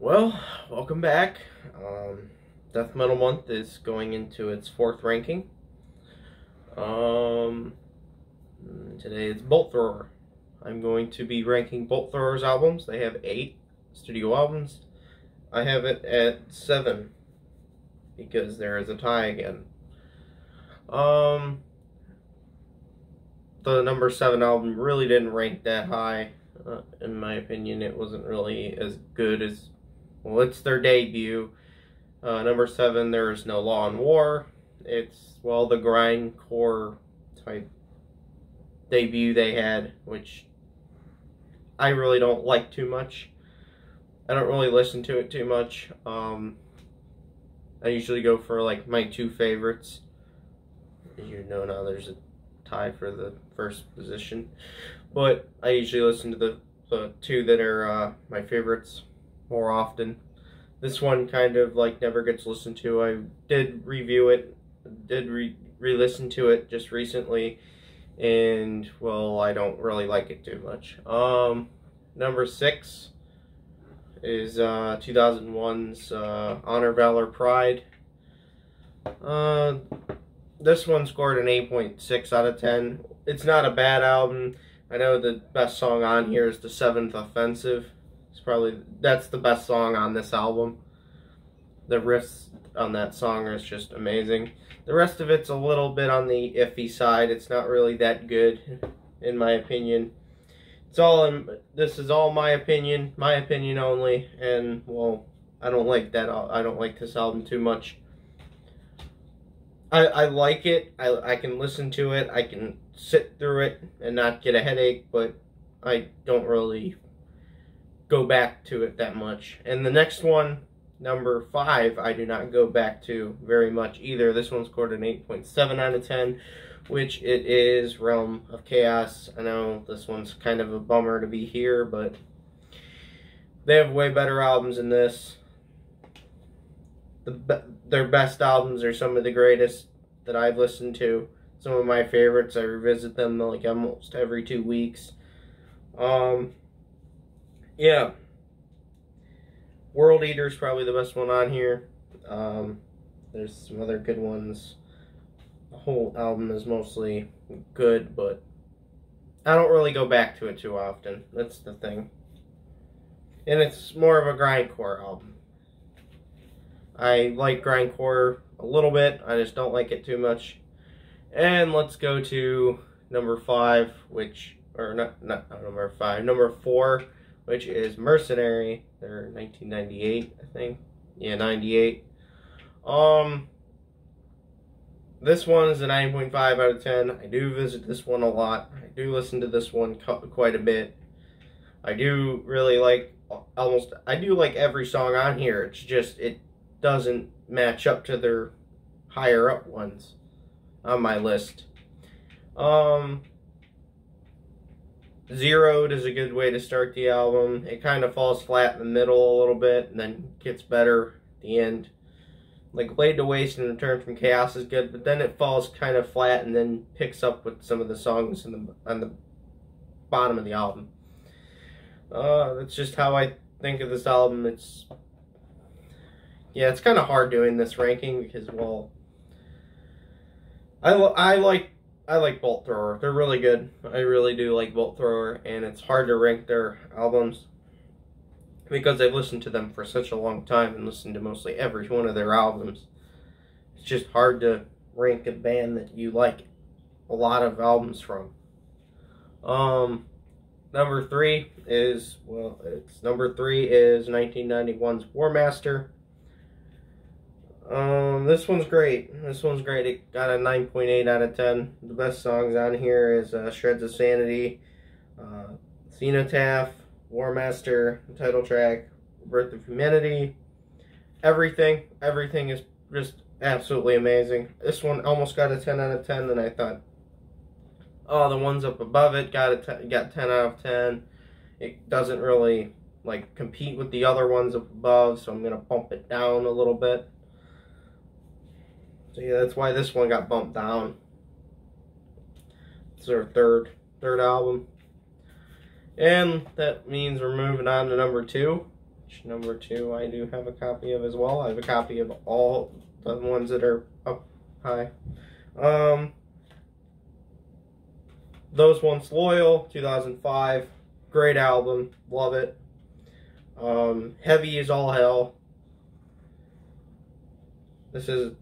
Well, welcome back. Death Metal Month is going into its 4th ranking. Today it's Bolt Thrower. I'm going to be ranking Bolt Thrower's albums. They have 8 studio albums. I have it at 7 because there is a tie again. The number 7 album really didn't rank that high. In my opinion, it wasn't really as good as, well, it's their debut. Number 7, There Is No Law in War. It's, well, the grindcore type debut they had, which I really don't like too much. I don't really listen to it too much. I usually go for like my 2 favorites. As you know now, there's a tie for the first position, but I usually listen to the 2 that are my favorites more often. This one kind of like never gets listened to. I did review it, did re-listen to it just recently, and well, I don't really like it too much. Number 6 is 2001's Honor, Valor, Pride. This one scored an 8.6 out of 10. It's not a bad album. I know the best song on here is The Seventh Offensive. That's the best song on this album. The riffs on that song is just amazing. The rest of it's a little bit on the iffy side. It's not really that good, in my opinion. This is all my opinion only, and well, I don't like this album too much. I like it. I can listen to it. I can sit through it and not get a headache, but I don't really go back to it that much. And the next one, number 5, I do not go back to very much either. This one scored an 8.7 out of 10, which it is Realm of Chaos. I know this one's kind of a bummer to be here, but they have way better albums than this. Their best albums are some of the greatest that I've listened to. Some of my favorites, I revisit them like almost every 2 weeks. Yeah. World Eater is probably the best one on here. There's some other good ones. The whole album is mostly good, but I don't really go back to it too often. That's the thing. And it's more of a grindcore album. I like grindcore a little bit. I just don't like it too much. And let's go to number 5, number 4, which is Mercenary. They're 1998, I think. Yeah, 98. This one is a 9.5 out of 10. I do visit this one a lot. I do listen to this one quite a bit. I do really like I do like every song on here. It's just, it doesn't match up to their higher up ones on my list. Zeroed is a good way to start the album. It kind of falls flat in the middle a little bit and then gets better at the end. Like Laid to Waste and Return from Chaos is good, but then it falls kind of flat and then picks up with some of the songs on the bottom of the album. That's just how I think of this album. It's kind of hard doing this ranking because, well, I like Bolt Thrower. They're really good. I really do like Bolt Thrower, and it's hard to rank their albums because I've listened to them for such a long time and listened to mostly every one of their albums. It's just hard to rank a band that you like a lot of albums from. Number 3 is 1991's War Master. This one's great. This one's great. It got a 9.8 out of 10. The best songs on here is Shreds of Sanity, Cenotaph, War Master, title track, Birth of Humanity. Everything is just absolutely amazing. This one almost got a 10 out of 10, and I thought, oh, the ones up above it got 10 out of 10. It doesn't really like compete with the other ones up above, so I'm gonna bump it down a little bit. So yeah, that's why this one got bumped down. It's their third album. And that means we're moving on to number 2, which number 2 I do have a copy of as well. I have a copy of all the ones that are up high. Those Once Loyal, 2005. Great album. Love it. Heavy as All Hell. This is...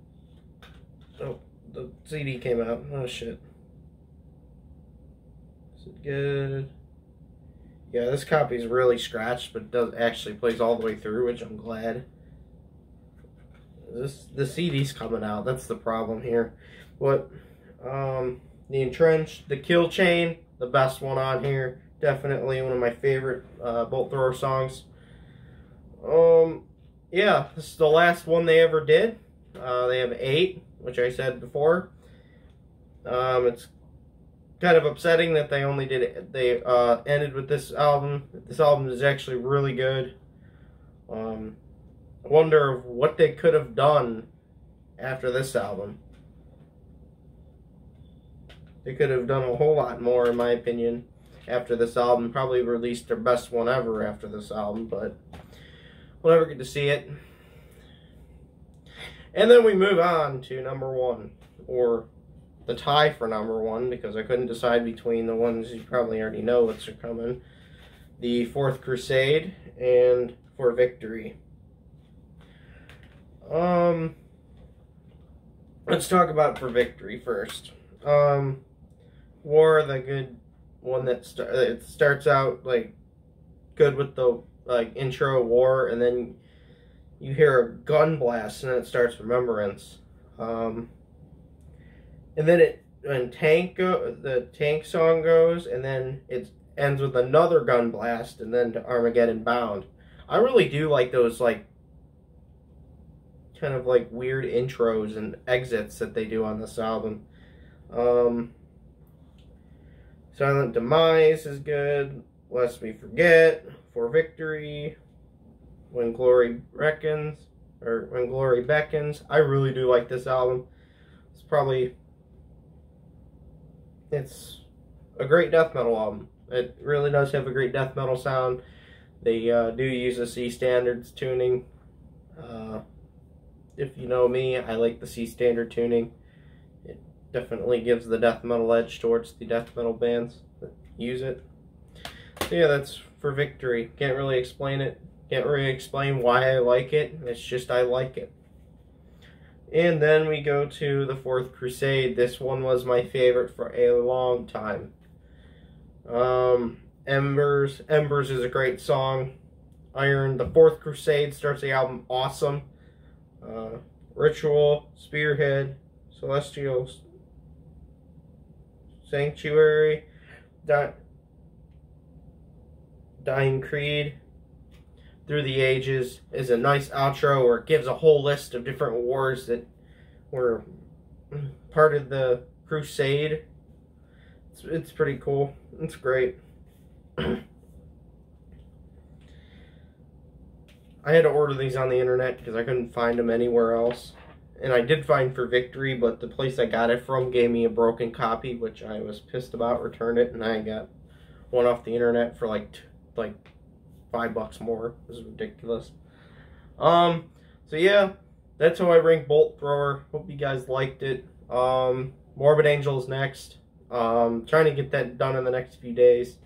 Oh, the CD came out. Oh, shit. Is it good? Yeah, this copy is really scratched, but it does actually plays all the way through, which I'm glad. The CD's coming out. That's the problem here. But The Entrenched, The Kill Chain, the best one on here. Definitely one of my favorite Bolt Thrower songs. Yeah, this is the last one they ever did. They have 8, which I said before. It's kind of upsetting that they only did it. They ended with this album. This album is actually really good. I wonder what they could have done after this album. They could have done a whole lot more, in my opinion, after this album. Probably released their best one ever after this album, but we'll never get to see it. And then we move on to number 1, or the tie for number 1, because I couldn't decide between the ones you probably already know what's coming. The Fourth Crusade and For Victory. Let's talk about For Victory first. War, the good one that it starts out like good with the intro War, and then you hear a gun blast, and then it starts Remembrance. And then when the tank song goes, and then it ends with another gun blast, and then to Armageddon Bound. I really do like those kind of weird intros and exits that they do on this album. Silent Demise is good. Lest We Forget, For Victory, When Glory Beckons. I really do like this album. It's a great death metal album. It really does have a great death metal sound. They do use a C standards tuning. If you know me, I like the C standard tuning. It definitely gives the death metal edge towards the death metal bands that use it. So yeah, that's For Victory. Can't really explain it. Can't really explain why I like it. It's just I like it. And then we go to The Fourth Crusade. This one was my favorite for a long time. Embers is a great song. Iron, The Fourth Crusade starts the album awesome. Ritual, Spearhead, Celestial Sanctuary, Dying Creed, Through the Ages is a nice outro where it gives a whole list of different wars that were part of the Crusade. It's pretty cool. It's great. I had to order these on the internet because I couldn't find them anywhere else. And I did find For Victory, but the place I got it from gave me a broken copy, which I was pissed about, returned it, and I got one off the internet for like $5 more. This is ridiculous. So yeah, that's how I rank Bolt Thrower. Hope you guys liked it. Morbid Angel is next. Trying to get that done in the next few days.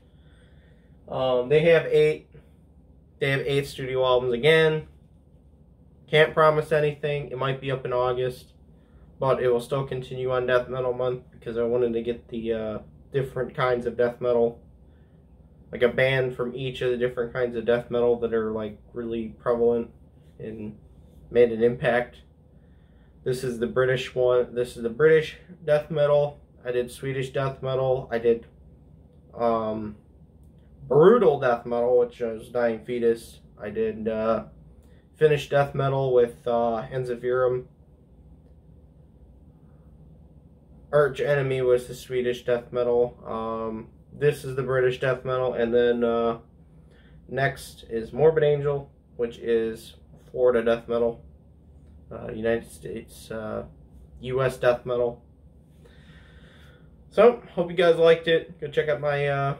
They have 8 studio albums again. Can't promise anything. It might be up in August, but it will still continue on Death Metal Month because I wanted to get the different kinds of death metal, like a band from each of the different kinds of death metal that are really prevalent and made an impact. This is the British one. This is the British death metal. I did Swedish death metal. I did brutal death metal, which was Dying Fetus. I did Finnish death metal with Enziferum. Arch Enemy was the Swedish death metal. This is the British death metal, and then next is Morbid Angel, which is Florida death metal. United States, U.S. death metal. So, hope you guys liked it. Go check out my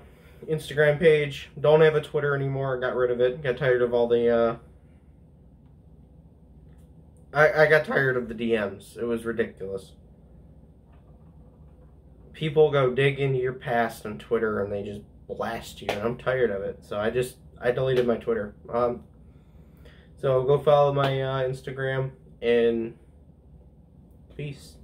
Instagram page. Don't have a Twitter anymore. Got rid of it. Got tired of all the I got tired of the DMs. It was ridiculous. People go dig into your past on Twitter and they just blast you, and I'm tired of it. So I deleted my Twitter. So go follow my Instagram, and peace.